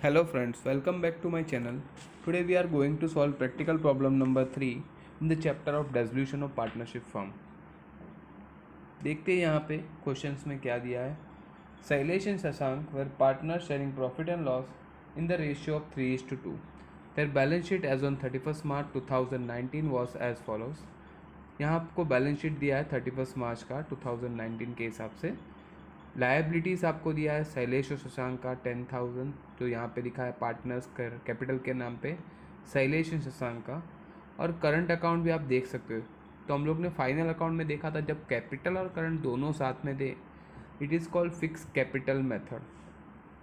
Hello friends, welcome back to my channel. Today we are going to solve practical problem number 3 in the chapter of dissolution of partnership firm. देखते हैं यहाँ पे questions में क्या दिया है. Shailesh and Shashank were partners sharing profit and loss in the ratio of 3:2. Their balance sheet as on 31st March 2019 was as follows. यहाँ आपको बैलेंस शीट दिया है 31 मार्च का 2019 के हिसाब से. लायबिलिटीज़ आपको दिया है शैलेश और शशांक का 10,000 जो यहाँ पे लिखा है पार्टनर्स कैपिटल के नाम पे शैलेश और शशांक का. और करंट अकाउंट भी आप देख सकते हो. तो हम लोग ने फाइनल अकाउंट में देखा था जब कैपिटल और करंट दोनों साथ में थे, it is called fix capital method.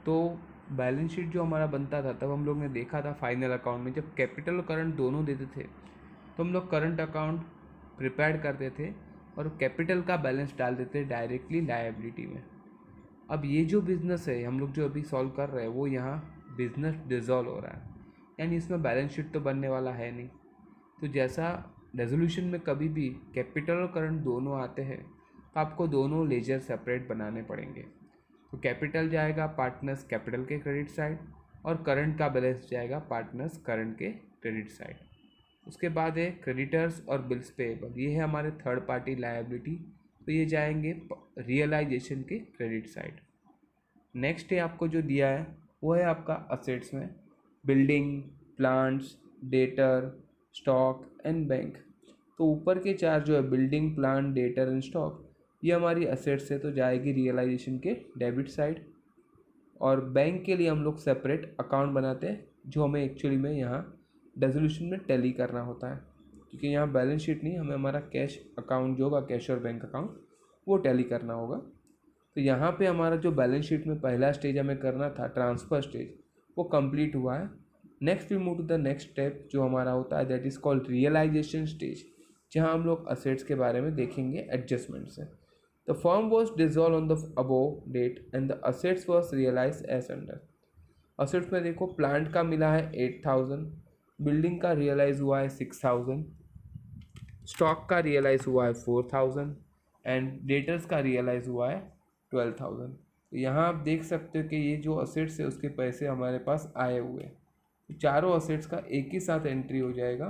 तो बैलेंस शीट जो हमारा बनता था तब हम लोग ने देखा था फाइनल अकाउंट में जब कैपिटल और करंट दोनों देते थे तो हम लोग करंट अकाउंट प्रिपेयर करते थे और कैपिटल का बैलेंस डाल देते डायरेक्टली लायबिलिटी में. अब ये जो बिज़नेस है हम लोग जो अभी सॉल्व कर रहे हैं वो यहाँ बिज़नेस डिज़ोल्व हो रहा है, यानी इसमें बैलेंस शीट तो बनने वाला है नहीं. तो जैसा रेजोल्यूशन में कभी भी कैपिटल और करंट दोनों आते हैं तो आपको दोनों लेजर सेपरेट बनाने पड़ेंगे. तो कैपिटल जाएगा पार्टनर्स कैपिटल के क्रेडिट साइड और करंट का बैलेंस जाएगा पार्टनर्स करंट के क्रेडिट साइड. उसके बाद है क्रेडिटर्स और बिल्स पेएबल, ये है हमारे थर्ड पार्टी लायबिलिटी, तो ये जाएंगे रियलाइजेशन के क्रेडिट साइड. नेक्स्ट है आपको जो दिया है वो है आपका असेट्स में building, plants, debtor, stock and bank. तो ऊपर के चार जो है building, plant, debtor and stock, ये हमारी असेट्स है तो जाएगी रियलाइजेशन के डेबिट साइड. और बैंक के लिए हम लोग सेपरेट अकाउंट बनाते हैं जो हमें एक्चुअली में यहाँ डिसोल्यूशन में टैली करना होता है, क्योंकि यहाँ बैलेंस शीट नहीं, हमें हमारा कैश अकाउंट जो होगा कैश और बैंक अकाउंट वो टैली करना होगा. तो यहाँ पे हमारा जो बैलेंस शीट में पहला स्टेज हमें करना था ट्रांसफ़र स्टेज, वो कंप्लीट हुआ है. Next we move to the next step जो हमारा होता है that is called realisation stage, जहाँ हम लोग असेट्स के बारे में देखेंगे एडजस्टमेंट से. The firm was dissolve on the above date and the assets was realise as under. Assets में देखो प्लांट का मिला है 8,000, बिल्डिंग का रियलाइज़ हुआ है 6,000, स्टॉक का रियलाइज़ हुआ है 4,000 एंड डेटर्स का रियलाइज़ हुआ है 12,000. तो यहाँ आप देख सकते हो कि ये जो असेट्स है उसके पैसे हमारे पास आए हुए हैं. तो चारों असेट्स का एक ही साथ एंट्री हो जाएगा.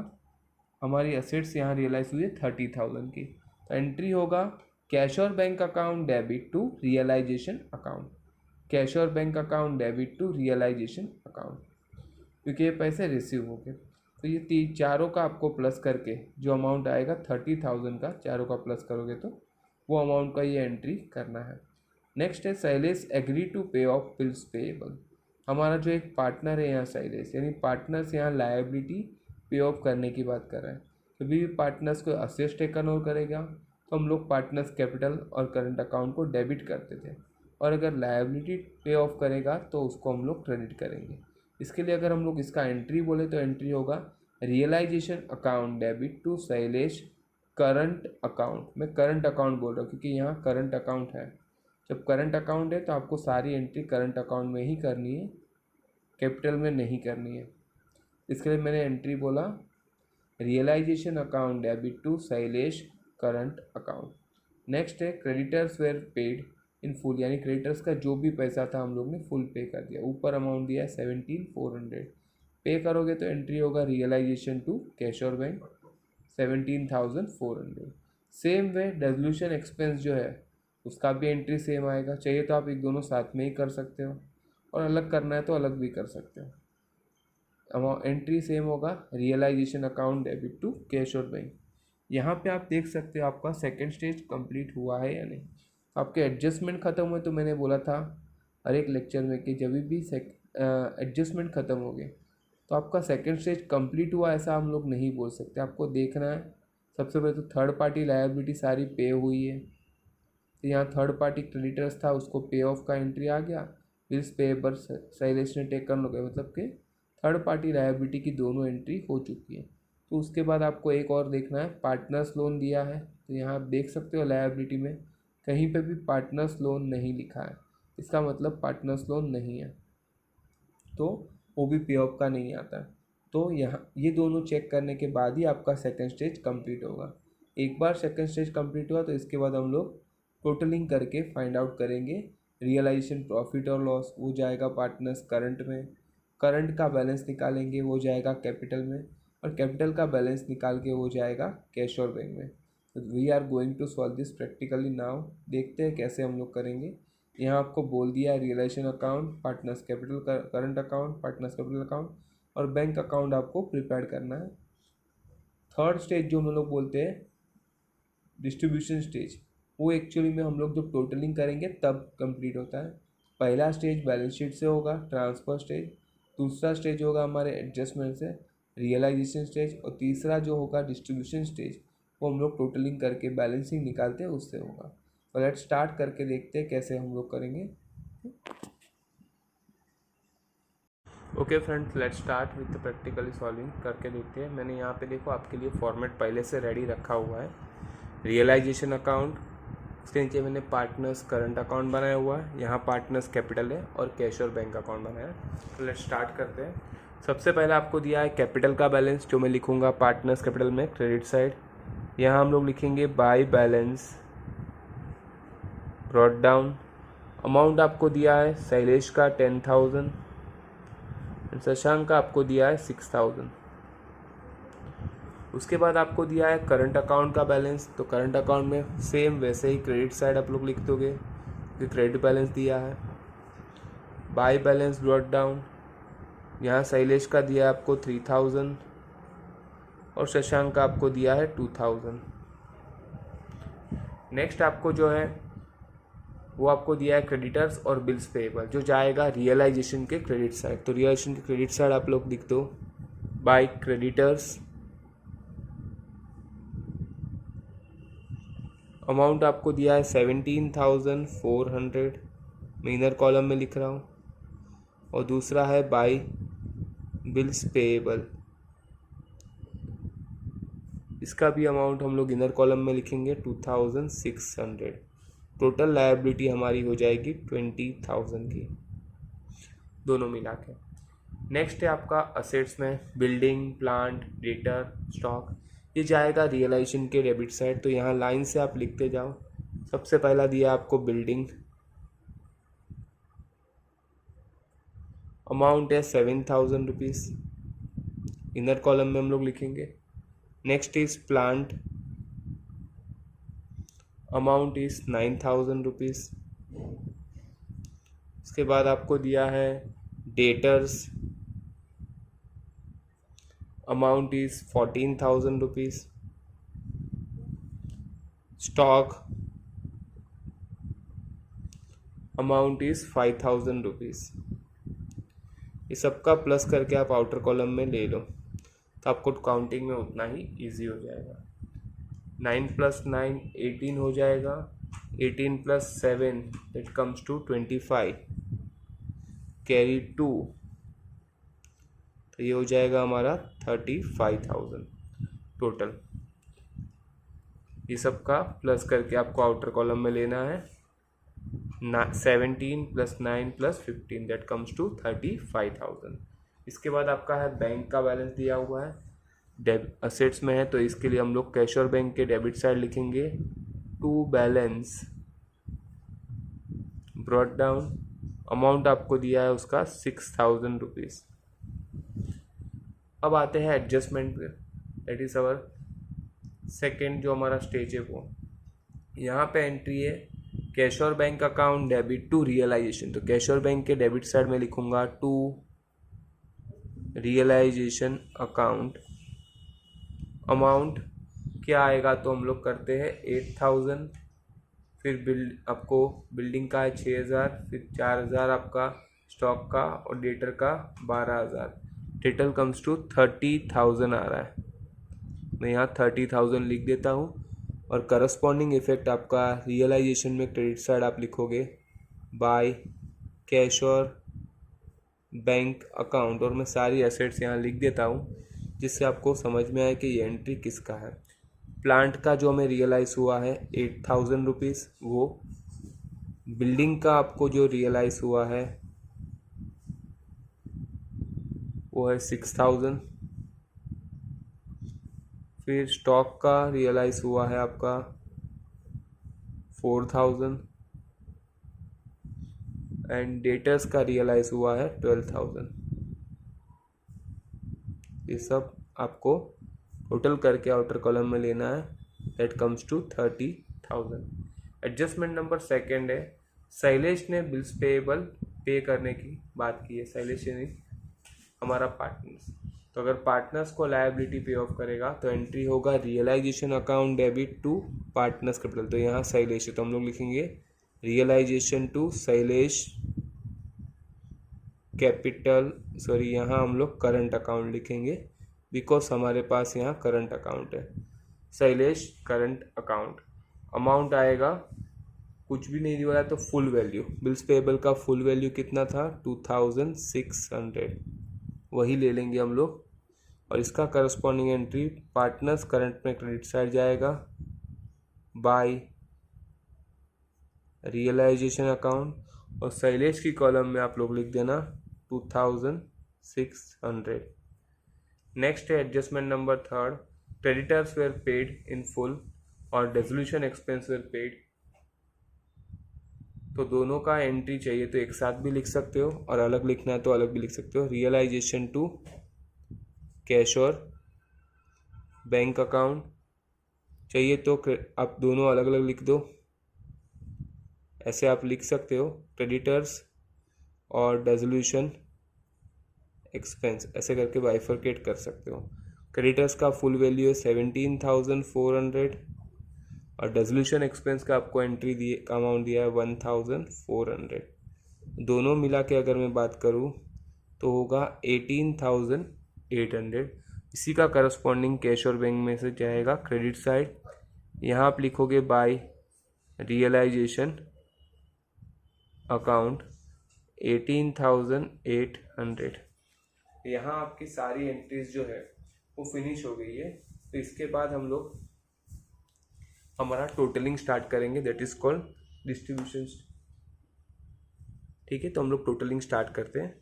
हमारी असेट्स यहाँ रियलाइज़ हुई है 30,000 की, तो एंट्री होगा कैश और bank account debit to realisation account, cash और bank account debit to realisation account, क्योंकि ये पैसे रिसीव हो गए. तो ये चारों का आपको प्लस करके जो अमाउंट आएगा 30,000 का, चारों का प्लस करोगे तो वो अमाउंट का ये एंट्री करना है. नेक्स्ट है शैलेश एग्री टू पे ऑफ बिल्स पेएबल. हमारा जो एक पार्टनर है यहाँ शैलेश, यानी पार्टनर्स यहाँ लायबिलिटी पे ऑफ करने की बात कर रहे हैं. कभी भी पार्टनर्स को असेट्स टेकन ओवर करेगा तो हम लोग पार्टनर्स कैपिटल और करंट अकाउंट को डेबिट करते थे, और अगर लायबिलिटी पे ऑफ करेगा तो उसको हम लोग क्रेडिट करेंगे. इसके लिए अगर हम लोग इसका एंट्री बोले तो एंट्री होगा realisation account debit to Shailesh current account. मैं करंट अकाउंट बोल रहा हूँ क्योंकि यहाँ करंट अकाउंट है. जब करंट अकाउंट है तो आपको सारी एंट्री करंट अकाउंट में ही करनी है, कैपिटल में नहीं करनी है. इसके लिए मैंने एंट्री बोला realisation account debit to Shailesh current account. Next है creditors were paid in full, यानी क्रेडिटर्स का जो भी पैसा था हम लोग ने फुल पे कर दिया. ऊपर अमाउंट दिया है 17,400, पे करोगे तो एंट्री होगा रियलाइजेशन टू कैश और bank 17,400. Same way dissolution expense जो है उसका भी एंट्री सेम आएगा. चाहिए तो आप एक दोनों साथ में ही कर सकते हो और अलग करना है तो अलग भी कर सकते हो. अमाउंट एंट्री सेम होगा realisation account debit to cash और बैंक. यहाँ पे आप देख सकते हो आपका सेकंड स्टेज कंप्लीट हुआ है या नहीं. आपके एडजस्टमेंट ख़त्म हुए तो मैंने बोला था हर एक लेक्चर में कि जब भी एडजस्टमेंट ख़त्म हो गए तो आपका सेकंड स्टेज कंप्लीट हुआ ऐसा हम लोग नहीं बोल सकते. आपको देखना है सबसे पहले तो थर्ड पार्टी लायबिलिटी सारी पे हुई है. तो यहाँ थर्ड पार्टी क्रेडिटर्स था उसको पे ऑफ का एंट्री आ गया, बिल्स पेएबल शैलेश ने टेकन हो गए, मतलब कि थर्ड पार्टी लायबिलिटी की दोनों एंट्री हो चुकी है. तो उसके बाद आपको एक और देखना है पार्टनर्स लोन दिया है. तो यहाँ आप देख सकते हो लायबिलिटी में कहीं पे भी पार्टनर्स लोन नहीं लिखा है, इसका मतलब पार्टनर्स लोन नहीं है, तो वो भी पे ऑफ का नहीं आता है. तो यहाँ ये दोनों चेक करने के बाद ही आपका सेकंड स्टेज कंप्लीट होगा. एक बार सेकंड स्टेज कंप्लीट हुआ तो इसके बाद हम लोग टोटलिंग करके फाइंड आउट करेंगे रियलाइजेशन प्रॉफिट और लॉस, वो जाएगा पार्टनर्स करंट में, करंट का बैलेंस निकालेंगे वो जाएगा कैपिटल में, और कैपिटल का बैलेंस निकाल के वो जाएगा कैश और बैंक में। तो we are going to solve this practically now. देखते हैं कैसे हम लोग करेंगे। यहाँ आपको बोल दिया है realisation account, partners capital, current account, partners capital account और बैंक अकाउंट आपको प्रिपेयर करना है। थर्ड स्टेज जो हम लोग बोलते हैं डिस्ट्रीब्यूशन स्टेज, वो एक्चुअली में हम लोग जब टोटलिंग करेंगे तब कंप्लीट होता है। पहला स्टेज बैलेंस शीट से होगा, ट्रांसफर स्टेज। दूसरा स्टेज होगा हमारे एडजस्टमेंट से, रियलाइजेशन स्टेज। और तीसरा जो होगा डिस्ट्रीब्यूशन स्टेज, वो हम लोग टोटलिंग करके बैलेंसिंग निकालते हैं उससे होगा। तो लेट्स स्टार्ट करके देखते हैं कैसे हम लोग करेंगे। Okay friends, let's start with practically solving करके देखते हैं। मैंने यहाँ पे देखो आपके लिए फॉर्मेट पहले से रेडी रखा हुआ है। रियलाइजेशन अकाउंट, उसके नीचे मैंने पार्टनर्स करंट अकाउंट बनाया हुआ है, यहाँ पार्टनर्स कैपिटल है और कैश और बैंक अकाउंट बनाया है। तो लेट्स स्टार्ट करते हैं। सबसे पहले आपको दिया है कैपिटल का बैलेंस, जो मैं लिखूँगा पार्टनर्स कैपिटल में क्रेडिट साइड। यहाँ हम लोग लिखेंगे by balance brought down. Amount आपको दिया है शैलेश का 10,000, शशांक का आपको दिया है 6,000। उसके बाद आपको दिया है करंट अकाउंट का बैलेंस। तो करंट अकाउंट में सेम वैसे ही क्रेडिट साइड आप लोग लिख दोगे कि क्रेडिट बैलेंस दिया है। बाय बैलेंस ब्रॉट डाउन, यहाँ शैलेश का दिया है आपको 3,000 और शशांक का आपको दिया है 2,000। नेक्स्ट आपको जो है वो आपको दिया है क्रेडिटर्स और बिल्स पेएबल, जो जाएगा रियलाइजेशन के क्रेडिट साइड। तो रियलाइजेशन के क्रेडिट साइड आप लोग लिख दो बाय क्रेडिटर्स। अमाउंट आपको दिया है 17,400, मैं इनर कॉलम में लिख रहा हूँ। और दूसरा है बाय बिल्स पेएबल, इसका भी अमाउंट हम लोग इनर कॉलम में लिखेंगे 2,600। टोटल लायबिलिटी हमारी हो जाएगी 20,000 की, दोनों मिला के। नेक्स्ट है आपका असेट्स में बिल्डिंग, प्लांट, डेटर, स्टॉक, ये जाएगा रियलाइजेशन के डेबिट साइड। तो यहाँ लाइन से आप लिखते जाओ। सबसे पहला दिया आपको बिल्डिंग, अमाउंट है 7,000 रुपीज़, इनर कॉलम में हम लोग लिखेंगे। Next is plant, amount is 9,000 rupees. उसके बाद आपको दिया है debtors, amount is 14,000 rupees. Stock, amount is 5,000 rupees. ये सबका प्लस करके आप आउटर कॉलम में ले लो, तो आपको काउंटिंग में उतना ही इजी हो जाएगा। 9 + 9 18 हो जाएगा, 18 + 7 दैट कम्स टू 25, कैरी 2, तो ये हो जाएगा हमारा 35,000 टोटल। ये सबका प्लस करके आपको आउटर कॉलम में लेना है। 17 + 9 + 15 दैट कम्स टू 35,000। इसके बाद आपका है बैंक का बैलेंस दिया हुआ है, असेट्स में है, तो इसके लिए हम लोग कैश और बैंक के डेबिट साइड लिखेंगे to balance brought down. Amount आपको दिया है उसका 6,000 रुपीज़। अब आते हैं एडजस्टमेंट पे, दैट इज़ अवर सेकेंड जो हमारा स्टेज है वो। यहाँ पे एंट्री है कैश और bank account debit to realisation. तो कैश और बैंक के डेबिट साइड में लिखूंगा टू रियलाइजेशन अकाउंट। अमाउंट क्या आएगा, तो हम लोग करते हैं 8,000, फिर आपको बिल्डिंग का है 6,000, फिर 4,000 आपका स्टॉक का और डेटर का 12,000। टोटल कम्स टू 30,000 आ रहा है। मैं यहाँ 30,000 लिख देता हूँ। और करस्पॉन्डिंग इफेक्ट आपका रियलाइजेशन में क्रेडिट साइड आप लिखोगे बाय कैश और बैंक अकाउंट, और मैं सारी एसेट्स यहाँ लिख देता हूँ जिससे आपको समझ में आए कि ये एंट्री किसका है। प्लांट का जो हमें रियलाइज़ हुआ है 8,000 रुपीज़, वो बिल्डिंग का आपको जो रियलाइज़ हुआ है वो है 6,000, फिर स्टॉक का रियलाइज़ हुआ है आपका 4,000 एंड डेटर्स का रियलाइज़ हुआ है 12,000। ये सब आपको टोटल करके आउटर कॉलम में लेना है। That comes to 30,000। Adjustment number second है, शैलेश ने बिल्स पेएबल पे करने की बात की है। शैलेश यानी हमारा पार्टनर्स, तो अगर पार्टनर्स को लायबिलिटी पे ऑफ करेगा तो एंट्री होगा realisation account debit to partners capital. तो यहाँ शैलेश है तो हम लोग लिखेंगे realisation to Shailesh capital, sorry यहाँ हम लोग करंट अकाउंट लिखेंगे बिकॉज हमारे पास यहाँ करंट अकाउंट है। शैलेश करंट अकाउंट, अमाउंट आएगा कुछ भी नहीं दिया तो फुल वैल्यू, बिल्स पेएबल का फुल वैल्यू कितना था 2600, वही ले लेंगे हम लोग। और इसका करस्पॉन्डिंग एंट्री पार्टनर्स करंट में क्रेडिट साइड जाएगा बाय रियलाइजेशन अकाउंट, और शैलेश की कॉलम में आप लोग लिख देना 2600। नेक्स्ट है adjustment number third, creditors were paid in full और डिसोल्यूशन एक्सपेंस वेर पेड। तो दोनों का एंट्री चाहिए तो एक साथ भी लिख सकते हो और अलग लिखना है तो अलग भी लिख सकते हो। रियलाइजेशन टू कैश और बैंक अकाउंट चाहिए तो आप दोनों अलग अलग लिख दो, ऐसे आप लिख सकते हो। क्रेडिटर्स और डिसोल्यूशन एक्सपेंस ऐसे करके बाइफरकेट कर सकते हो। क्रेडिटर्स का फुल वैल्यू है 17,400 और डिसोल्यूशन एक्सपेंस का आपको एंट्री दिए का अमाउंट दिया है 1,400। दोनों मिला के अगर मैं बात करूँ तो होगा 18,800। इसी का करस्पॉन्डिंग कैश और बैंक में से जाएगा क्रेडिट साइड, यहाँ आप लिखोगे बाय रियलाइजेशन अकाउंट 18,800। यहाँ आपकी सारी एंट्रीज जो है वो फिनिश हो गई है। तो इसके बाद हम लोग हमारा टोटलिंग स्टार्ट करेंगे, दैट इज कॉल्ड डिस्ट्रीब्यूशन। ठीक है, तो हम लोग टोटलिंग स्टार्ट करते हैं।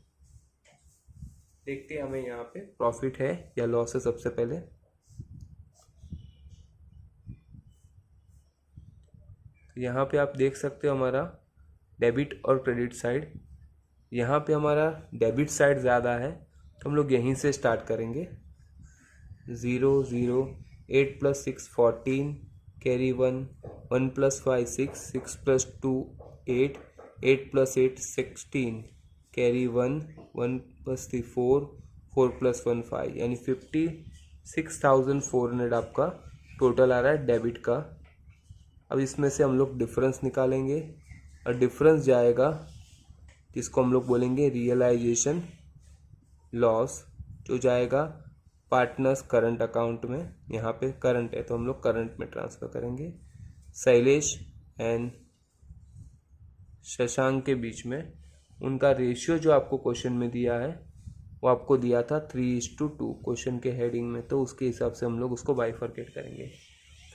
देखते हैं हमें यहाँ पे प्रॉफिट है या लॉस है। सबसे पहले यहाँ पे आप देख सकते हो हमारा डेबिट और क्रेडिट साइड। यहाँ पे हमारा डेबिट साइड ज़्यादा है तो हम लोग यहीं से स्टार्ट करेंगे। 0 0 8 + 6 14 कैरी 1 1 + 5 6 6 + 2 8 8 + 8 16 कैरी 1 1 + 3 4 4 + 1 5, यानी 56,400 आपका टोटल आ रहा है डेबिट का। अब इसमें से हम लोग डिफरेंस निकालेंगे और डिफरेंस जाएगा जिसको हम लोग बोलेंगे रियलाइजेशन लॉस, जो जाएगा पार्टनर्स करंट अकाउंट में। यहाँ पे करंट है तो हम लोग करंट में ट्रांसफ़र करेंगे। शैलेश एंड शशांक के बीच में उनका रेशियो जो आपको क्वेश्चन में दिया है वो आपको दिया था 3:2 क्वेश्चन के हेडिंग में, तो उसके हिसाब से हम लोग उसको बाइफरकेट करेंगे।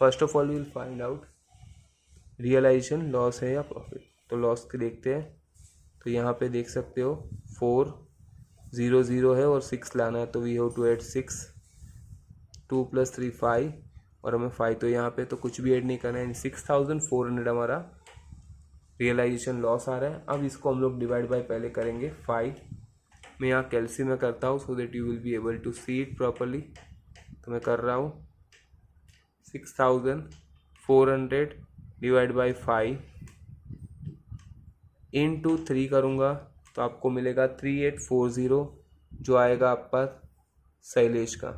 First of all we will find out realisation loss है या प्रॉफिट। तो लॉस के देखते हैं, तो यहाँ पे देख सकते हो 4 0 0 है और 6 लाना है, तो वी हैव टू ऐड 6, 2 + 3 5 और हमें 5 तो यहाँ पे तो कुछ भी ऐड नहीं करना है। 6,400 हमारा रियलाइजेशन लॉस आ रहा है। अब इसको हम लोग डिवाइड बाय पहले करेंगे 5। मैं यहाँ कैल्सी में करता हूँ so that you will be able to see it properly. तो मैं कर रहा हूँ 6,400 डिवाइड बाय 5 इंटू 3 करूँगा तो आपको मिलेगा 3840, जो आएगा आप पर शैलेश का।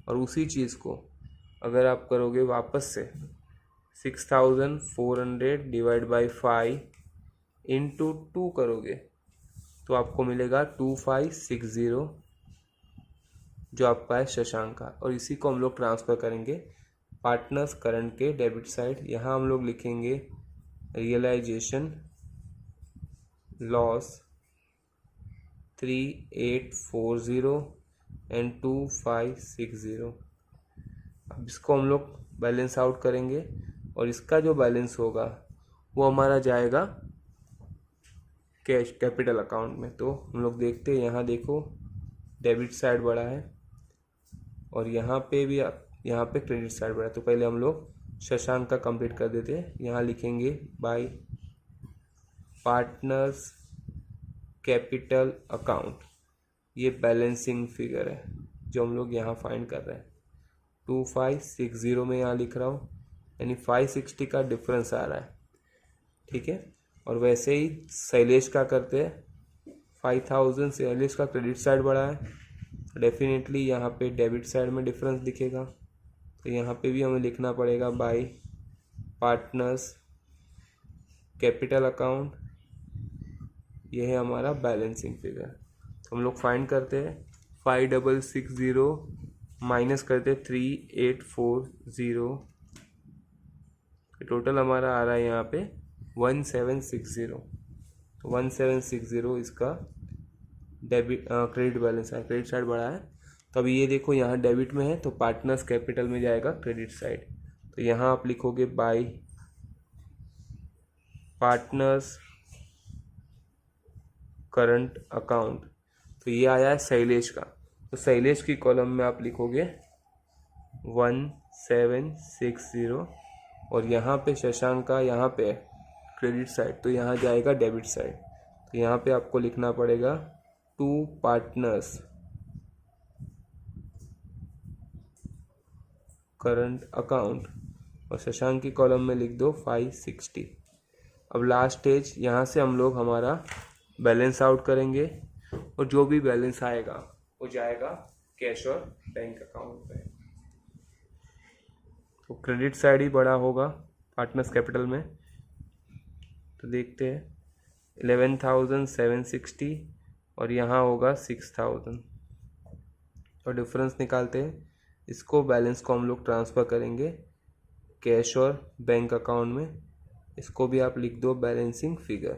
और उसी चीज़ को अगर आप करोगे वापस से 6,400 डिवाइड बाय 5 इंटू 2 करोगे तो आपको मिलेगा 2560, जो आपका है शशांक का। और इसी को हम लोग ट्रांसफ़र करेंगे पार्टनर्स करंट के डेबिट साइड। यहाँ हम लोग लिखेंगे रियलाइजेशन लॉस 3840 एंड 2560। अब इसको हम लोग बैलेंस आउट करेंगे और इसका जो बैलेंस होगा वो हमारा जाएगा कैश कैपिटल अकाउंट में। तो हम लोग देखते हैं, यहाँ देखो डेबिट साइड बड़ा है और यहाँ पे भी यहाँ पे क्रेडिट साइड बड़ा है। तो पहले हम लोग शशांक का कंप्लीट कर देते हैं। यहाँ लिखेंगे बाय पार्टनर्स कैपिटल अकाउंट ये बैलेंसिंग फिगर है जो हम लोग यहाँ फाइंड कर रहे हैं। 2560 में यहाँ लिख रहा हूँ, यानी 560 का डिफरेंस आ रहा है, ठीक है। और वैसे ही शैलेश का करते हैं, 5000 शैलेश का क्रेडिट साइड बढ़ा है, डेफिनेटली यहाँ पे डेबिट साइड में डिफरेंस दिखेगा। तो यहाँ पे भी हमें लिखना पड़ेगा बाय पार्टनर्स कैपिटल अकाउंट, ये है हमारा बैलेंसिंग फिगर। तो हम लोग फाइंड करते हैं 5660 माइनस करते 3840, टोटल हमारा आ रहा है यहाँ पे 1760। तो 1760 इसका डेबिट क्रेडिट बैलेंस है, क्रेडिट साइड बढ़ा है। तो अभी ये देखो यहाँ डेबिट में है तो पार्टनर्स कैपिटल में जाएगा क्रेडिट साइड। तो यहाँ आप लिखोगे बाय पार्टनर्स करंट अकाउंट, तो ये आया है शैलेश का। तो शैलेश की कॉलम में आप लिखोगे 1760 और यहाँ पे शशांक का यहाँ पे क्रेडिट साइड, तो यहाँ जाएगा डेबिट साइड। तो यहाँ पे आपको लिखना पड़ेगा 2 पार्टनर्स करंट अकाउंट और शशांक की कॉलम में लिख दो 560। अब लास्ट स्टेज, यहाँ से हम लोग हमारा बैलेंस आउट करेंगे और जो भी बैलेंस आएगा वो जाएगा कैश और बैंक अकाउंट में। तो क्रेडिट साइड ही बड़ा होगा पार्टनर्स कैपिटल में, तो देखते हैं 11,760 और यहाँ होगा 6,000, और डिफरेंस निकालते हैं। इसको बैलेंस को हम लोग ट्रांसफ़र करेंगे कैश और बैंक अकाउंट में, इसको भी आप लिख दो बैलेंसिंग फिगर।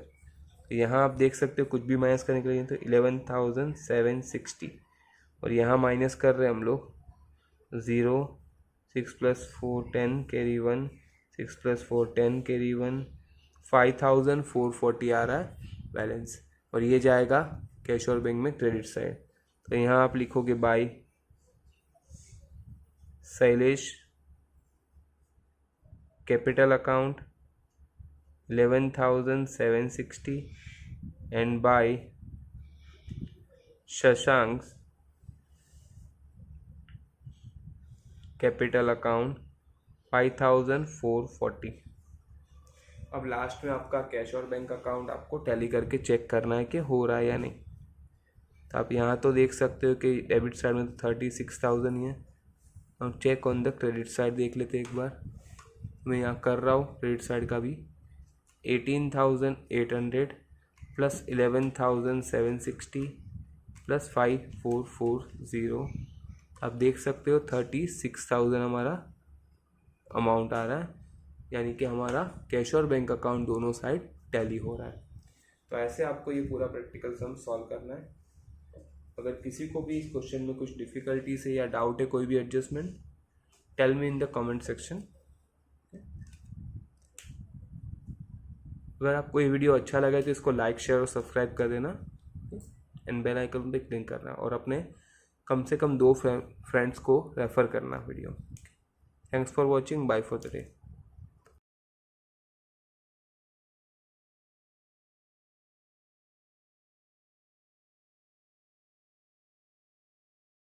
तो यहाँ आप देख सकते हो कुछ भी माइनस करने के लिए तो 11,760 और यहाँ माइनस कर रहे हैं हम लोग 0, 6 + 4 10 कैरी 1, 6 + 4 10 कैरी 1, 5,440 आ रहा है बैलेंस, और ये जाएगा कैश और बैंक में क्रेडिट साइड। तो यहाँ आप लिखोगे by Shailesh capital account 11,760 and by Shashank capital account 5,440। अब लास्ट में आपका कैश और बैंक अकाउंट आपको टैली करके चेक करना है कि हो रहा है या नहीं। तो आप यहाँ तो देख सकते हो कि डेबिट साइड में तो 36,000 ही है। अब check on the credit side देख लेते एक बार, मैं यहाँ कर रहा हूँ क्रेडिट साइड का भी 18,800 प्लस 11,760 प्लस 5,440, आप देख सकते हो 36,000 हमारा अमाउंट आ रहा है, यानी कि हमारा कैश और बैंक अकाउंट दोनों साइड टैली हो रहा है। तो ऐसे आपको ये पूरा प्रैक्टिकल सम सॉल्व करना है। अगर किसी को भी इस क्वेश्चन में कुछ डिफ़िकल्टीज है या डाउट है, कोई भी adjustment, tell me in the comment section. अगर आपको ये वीडियो अच्छा लगा तो इसको लाइक शेयर और सब्सक्राइब कर देना एंड बेल आइकन पे क्लिक करना और अपने कम से कम 2 फ्रेंड्स को रेफ़र करना video. Thanks for watching, bye for the day.